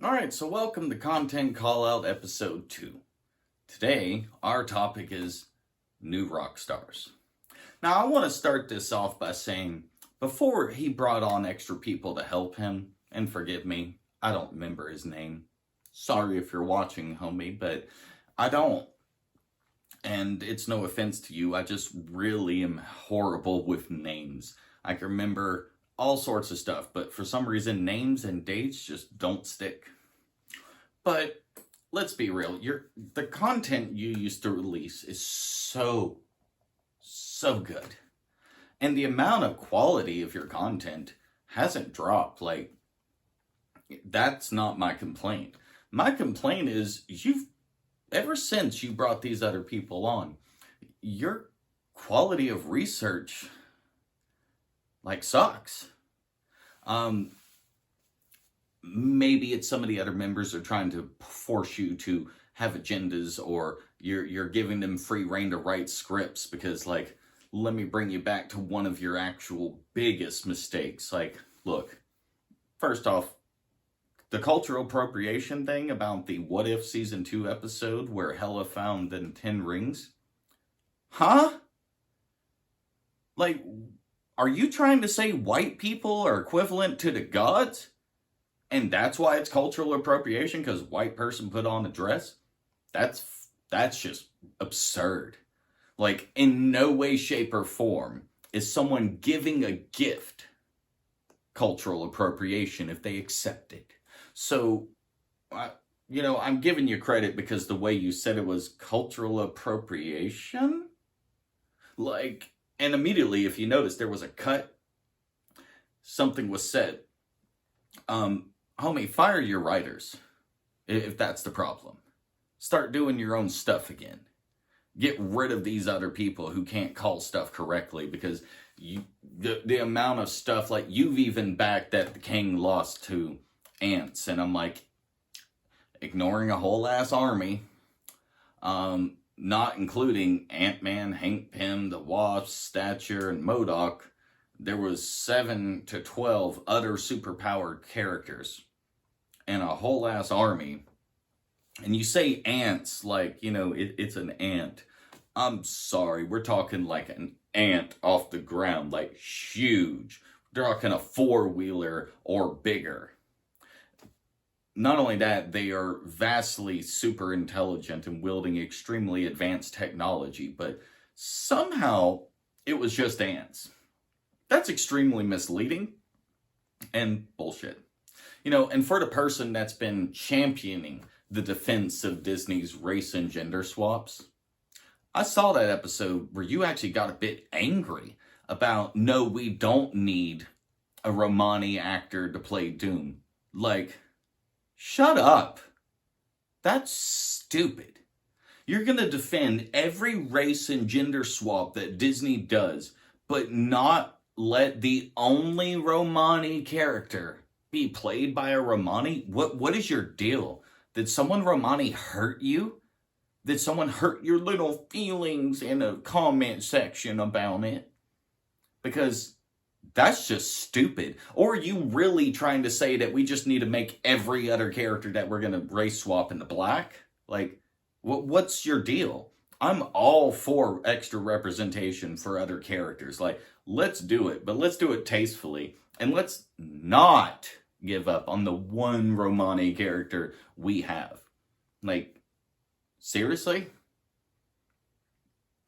Alright, so welcome to Content Callout Episode 2. Today, our topic is new Rockstars. Now, I want to start this off by saying, before he brought on extra people to help him, and forgive me, I don't remember his name. Sorry if you're watching, homie, but I don't. And it's no offense to you, I just really am horrible with names. I can remember all sorts of stuff, but for some reason, names and dates just don't stick. But let's be real, the content you used to release is so good. And the amount of quality of your content hasn't dropped. Like, that's not my complaint. My complaint is ever since you brought these other people on, your quality of research, sucks. Maybe it's some of the other members are trying to force you to have agendas, or you're giving them free rein to write scripts because, let me bring you back to one of your actual biggest mistakes. Look, first off, the cultural appropriation thing about the What If Season 2 episode where Hela found the 10 rings. Huh? Are you trying to say white people are equivalent to the gods? And that's why it's cultural appropriation, because white person put on a dress? That's just absurd. In no way, shape, or form is someone giving a gift cultural appropriation if they accept it. So, I'm giving you credit because the way you said it was cultural appropriation? And immediately, if you notice, there was a cut. Something was said. Homie, fire your writers, if that's the problem. Start doing your own stuff again. Get rid of these other people who can't call stuff correctly, because the amount of stuff, you've even backed that the king lost to ants, and I'm ignoring a whole ass army, not including Ant-Man, Hank Pym, the Wasp, Stature, and MODOK. There was 7 to 12 other superpowered characters and a whole ass army. And you say ants it's an ant. I'm sorry, we're talking an ant off the ground, huge. We're talking a 4-wheeler or bigger. Not only that, they are vastly super intelligent and wielding extremely advanced technology, but somehow it was just ants. That's extremely misleading and bullshit. And for the person that's been championing the defense of Disney's race and gender swaps, I saw that episode where you actually got a bit angry about, no, we don't need a Romani actor to play Doom. Shut up. That's stupid. You're going to defend every race and gender swap that Disney does, but not let the only Romani character be played by a Romani? What is your deal? Did someone Romani hurt you? Did someone hurt your little feelings in a comment section about it? Because that's just stupid. Or are you really trying to say that we just need to make every other character that we're going to race swap into black? What's your deal? I'm all for extra representation for other characters. Let's do it, but let's do it tastefully. And let's not give up on the one Romani character we have. Seriously?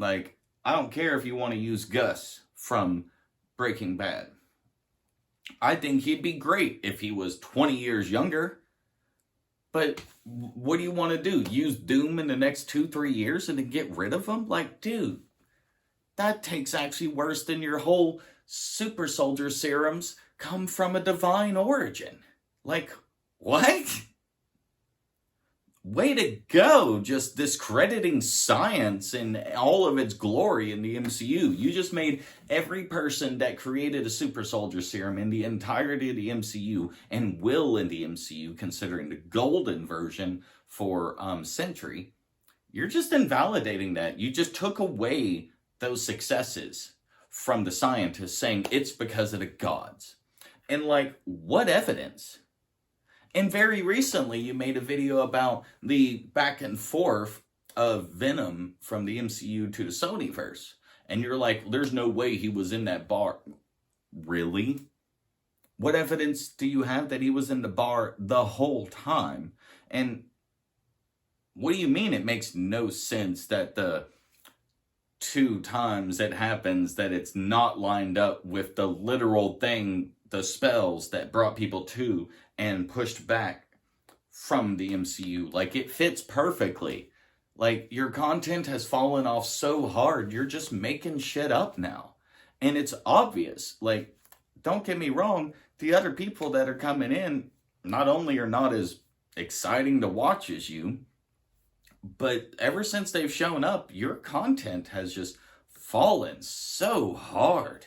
I don't care if you want to use Gus from Breaking Bad. I think he'd be great if he was 20 years younger. But what do you want to do? Use Doom in the next 2-3 years and then get rid of him? Dude, that takes actually worse than your whole super soldier serums come from a divine origin. What? Way to go, just discrediting science in all of its glory in the MCU. You just made every person that created a super soldier serum in the entirety of the MCU, and will in the MCU, considering the golden version for Sentry, you're just invalidating that. You just took away those successes from the scientists, saying it's because of the gods. And what evidence? And very recently, you made a video about the back and forth of Venom from the MCU to the Sonyverse. And you're like, there's no way he was in that bar. Really? What evidence do you have that he was in the bar the whole time? And what do you mean it makes no sense that the 2 times it happens that it's not lined up with the literal thing, the spells that brought people to and pushed back from the MCU? Like, it fits perfectly. Like, your content has fallen off so hard, you're just making shit up now. And it's obvious. Like, don't get me wrong, the other people that are coming in not only are not as exciting to watch as you, but ever since they've shown up, your content has just fallen so hard.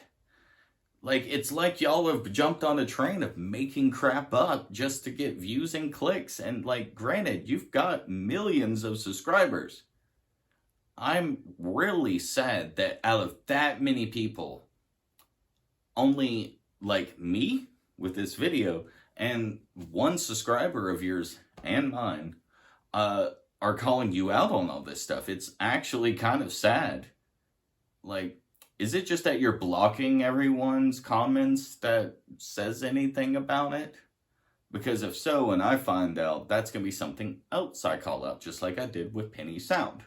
Like, it's like y'all have jumped on a train of making crap up just to get views and clicks. And, like, granted, you've got millions of subscribers. I'm really sad that out of that many people, only, like, me with this video and 1 subscriber of yours and mine are calling you out on all this stuff. It's actually kind of sad. Like, is it just that you're blocking everyone's comments that says anything about it? Because if so, and I find out, that's going to be something else I call out, just like I did with Penny Sound.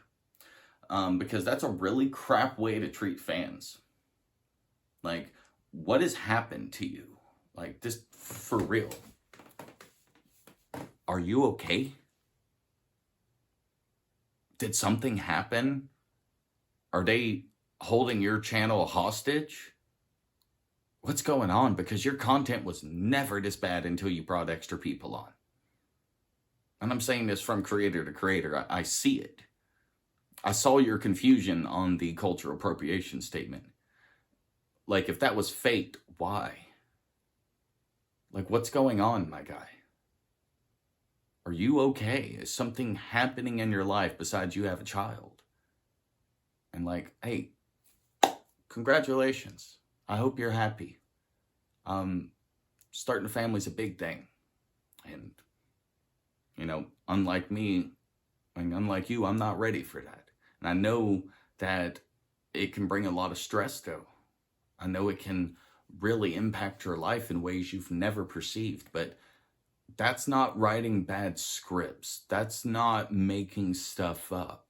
Because that's a really crap way to treat fans. Like, what has happened to you? Like, this, for real. Are you okay? Did something happen? Are they holding your channel hostage? What's going on? Because your content was never this bad until you brought extra people on. And I'm saying this from creator to creator. I see it. I saw your confusion on the cultural appropriation statement. Like, if that was faked, why? Like, what's going on, my guy? Are you okay? Is something happening in your life besides you have a child? And like, hey, congratulations. I hope you're happy. Starting a family's a big thing. And, you know, unlike me, and unlike you, I'm not ready for that. And I know that it can bring a lot of stress, though. I know it can really impact your life in ways you've never perceived, but that's not writing bad scripts. That's not making stuff up.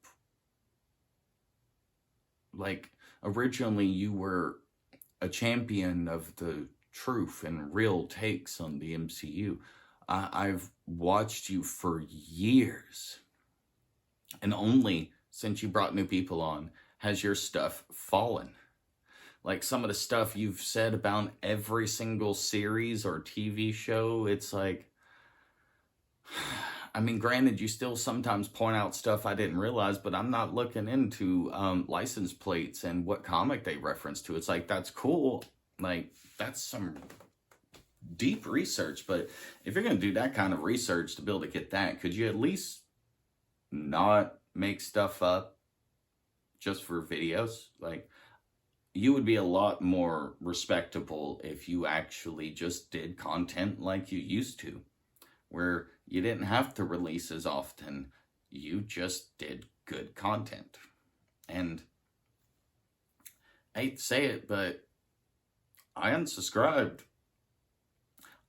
Like, originally you were a champion of the truth and real takes on the MCU. I've watched you for years. And only since you brought new people on has your stuff fallen. Like, some of the stuff you've said about every single series or TV show, it's like, I mean, granted, you still sometimes point out stuff I didn't realize, but I'm not looking into license plates and what comic they reference to. It's like, that's cool. Like, that's some deep research. But if you're going to do that kind of research to be able to get that, could you at least not make stuff up just for videos? Like, you would be a lot more respectable if you actually just did content like you used to, where you didn't have to release as often. You just did good content. And I hate to say it, but I unsubscribed.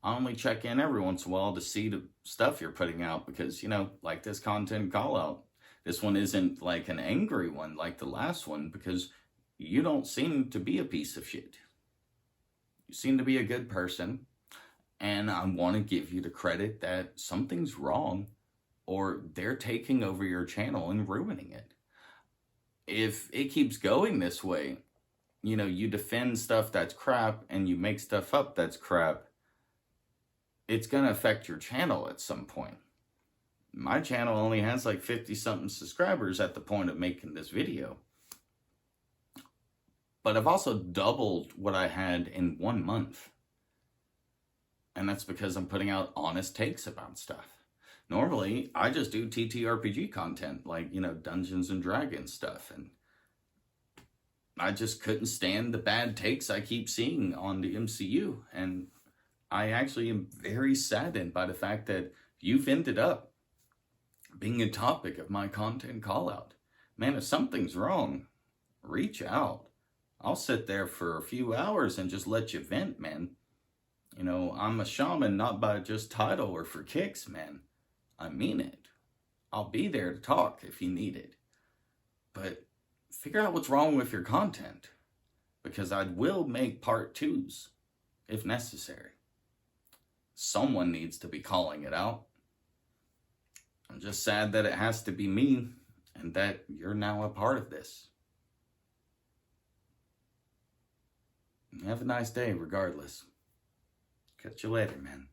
I only check in every once in a while to see the stuff you're putting out because, you know, like this content call out. This one isn't like an angry one like the last one because you don't seem to be a piece of shit. You seem to be a good person. And I want to give you the credit that something's wrong or they're taking over your channel and ruining it. If it keeps going this way, you know, you defend stuff that's crap and you make stuff up that's crap, it's going to affect your channel at some point. My channel only has like 50-something subscribers at the point of making this video. But I've also doubled what I had in 1 month. And that's because I'm putting out honest takes about stuff. Normally, I just do TTRPG content, like, you know, Dungeons and Dragons stuff. And I just couldn't stand the bad takes I keep seeing on the MCU. And I actually am very saddened by the fact that you've ended up being a topic of my content call out. Man, if something's wrong, reach out. I'll sit there for a few hours and just let you vent, man. You know, I'm a shaman not by just title or for kicks, man. I mean it. I'll be there to talk if you need it. But figure out what's wrong with your content, because I will make part twos if necessary. Someone needs to be calling it out. I'm just sad that it has to be me and that you're now a part of this. Have a nice day regardless. Catch you later, man.